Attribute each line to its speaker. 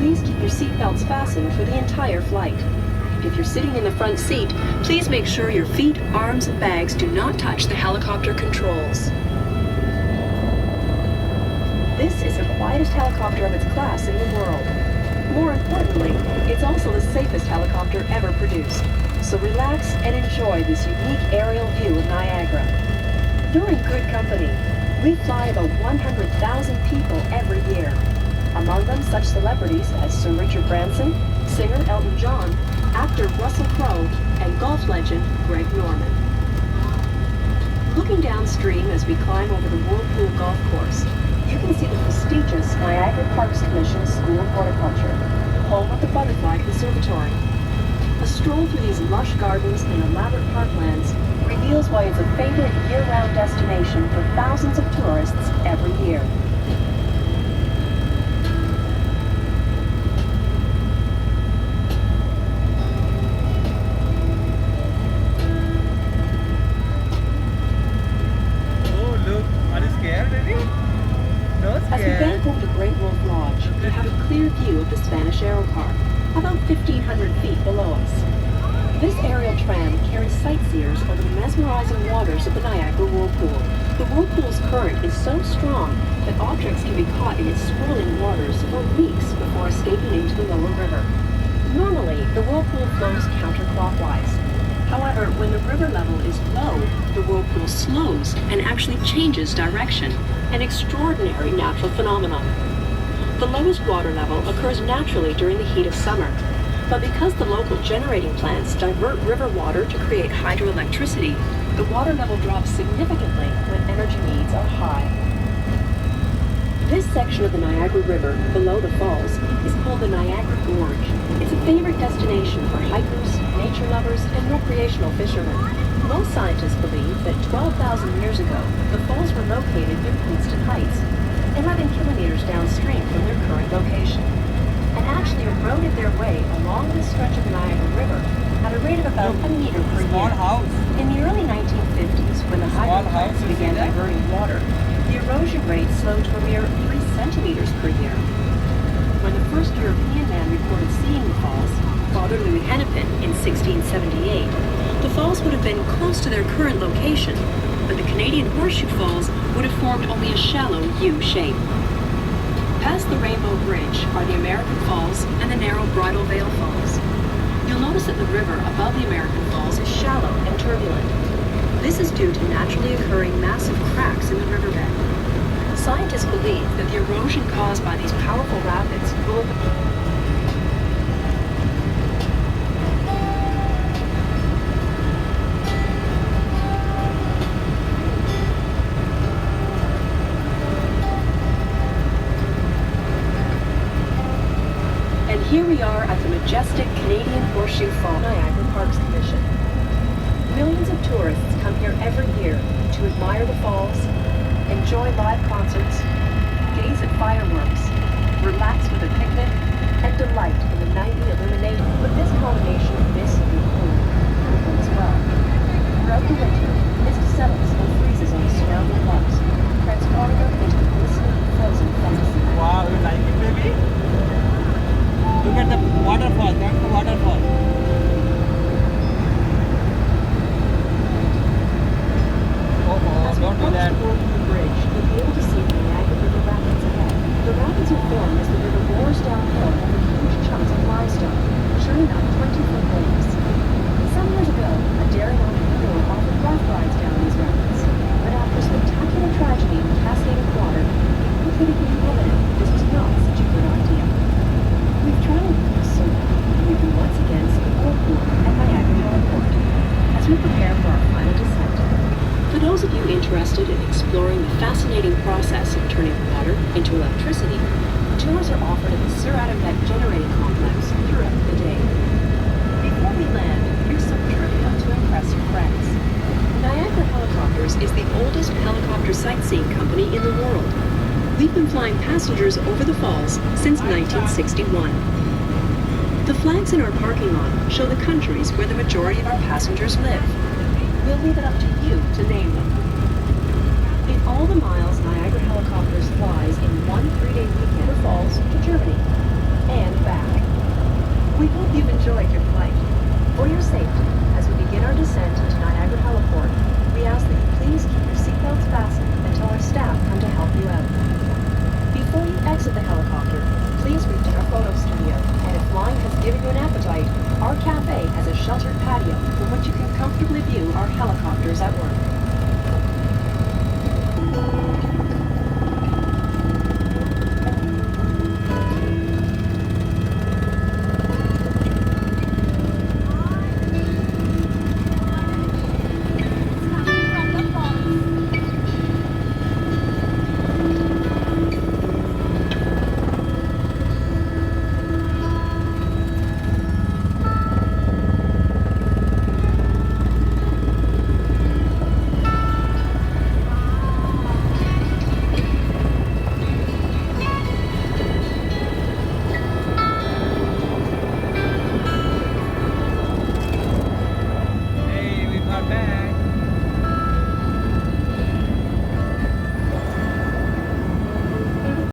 Speaker 1: Please keep your seatbelts fastened for the entire flight. If you're sitting in the front seat, please make sure your feet, arms, and bags do not touch the helicopter controls. This is the quietest helicopter of its class in the world. More importantly, it's also the safest helicopter ever produced. So relax and enjoy this unique aerial view of Niagara. You're in good company. We fly about 100,000 people every year. Among them, such celebrities as Sir Richard Branson, singer Elton John, actor Russell Crowe, and golf legend Greg Norman. Looking downstream as we climb over the Whirlpool Golf Course, you can see the prestigious Niagara Parks Commission School of Horticulture, home of the Butterfly Conservatory. A stroll through these lush gardens and elaborate parklands reveals why it's a favorite year-round destination for thousands of tourists every year. As we bank over the Great Wolf Lodge, we have a clear view of the Spanish Aerocar, about 1,500 feet below us. This aerial tram carries sightseers over the mesmerizing waters of the Niagara Whirlpool. The Whirlpool's current is so strong that objects can be caught in its swirling waters for weeks before escaping into the lower river. Normally, the Whirlpool flows counterclockwise. However, when the river level is low, the Whirlpool slows and actually changes direction, an extraordinary natural phenomenon. The lowest water level occurs naturally during the heat of summer, but because the local generating plants divert river water to create hydroelectricity, the water level drops significantly when energy needs are high. This section of the Niagara River, below the falls, is called the Niagara Gorge. It's a favorite destination for hikers, nature lovers, and recreational fishermen. Most scientists believe that 12,000 years ago, the falls were located near Queenston Heights, 11 kilometers downstream from their current location, and actually eroded their way along this stretch of the Niagara River at a rate of about a meter per year. In the early 1950s, when the hydro plants began diverting water, the erosion rate slowed to a mere 3 centimeters per year. When the first European man reported seeing the falls, Father Louis Hennepin, in 1678, the falls would have been close to their current location, but the Canadian Horseshoe Falls would have formed only a shallow U shape. Past the Rainbow Bridge are the American Falls and the narrow Bridal Veil Falls. You'll notice that the river above the American Falls is shallow and turbulent. This is due to naturally occurring massive cracks in the riverbed. Scientists believe that the erosion caused by these powerful rapids will Here we are at the majestic Canadian Horseshoe Fall Niagara Parks Commission. Millions of tourists come here every year to admire the falls, enjoy live concerts, gaze at fireworks, relax with a picnic, and delight in the nightly illumination. But this combination of mist and cool as well. Throughout the winter, mist settles and freezes on the surrounding bluffs, transforming them into a glistening, frozen fantasy.
Speaker 2: Wow, you like it, baby? Look at the waterfall, that's the waterfall.
Speaker 1: As we approach the Whirlpool Bridge, you'll be able to see the Niagara River rapids ahead. The rapids are formed as the river roars downhill over huge chunks of limestone, churning up 20-foot waves. Some years ago, a daring entrepreneur offered raft rides down these rapids, but after spectacular tragedy in cascading water, it quickly became evident this was not such a good idea. We've traveled with this so we can once again see the Whirlpool at Niagara Heliport as we prepare for our final descent. For those of you interested in exploring the fascinating process of turning water into electricity, tours are offered at the Sir Adam Beck Generating Complex throughout the day. Before we land, here's some trivia to impress your friends. Niagara Helicopters is the oldest helicopter sightseeing company in the world. We've been flying passengers over the falls since 1961. The flags in our parking lot show the countries where the majority of our passengers live. We'll leave it up to you to name them. In all the miles Niagara Helicopters flies in one 3-day weekend, falls to Germany, and safety, as we begin our descent into Niagara Heliport, we ask that you please keep your seatbelts fastened until our staff come to help you out. Before you exit the helicopter, please reach our photo studio, and if flying has given you an appetite, our cafe has a sheltered patio from which you can comfortably view our helicopters at work.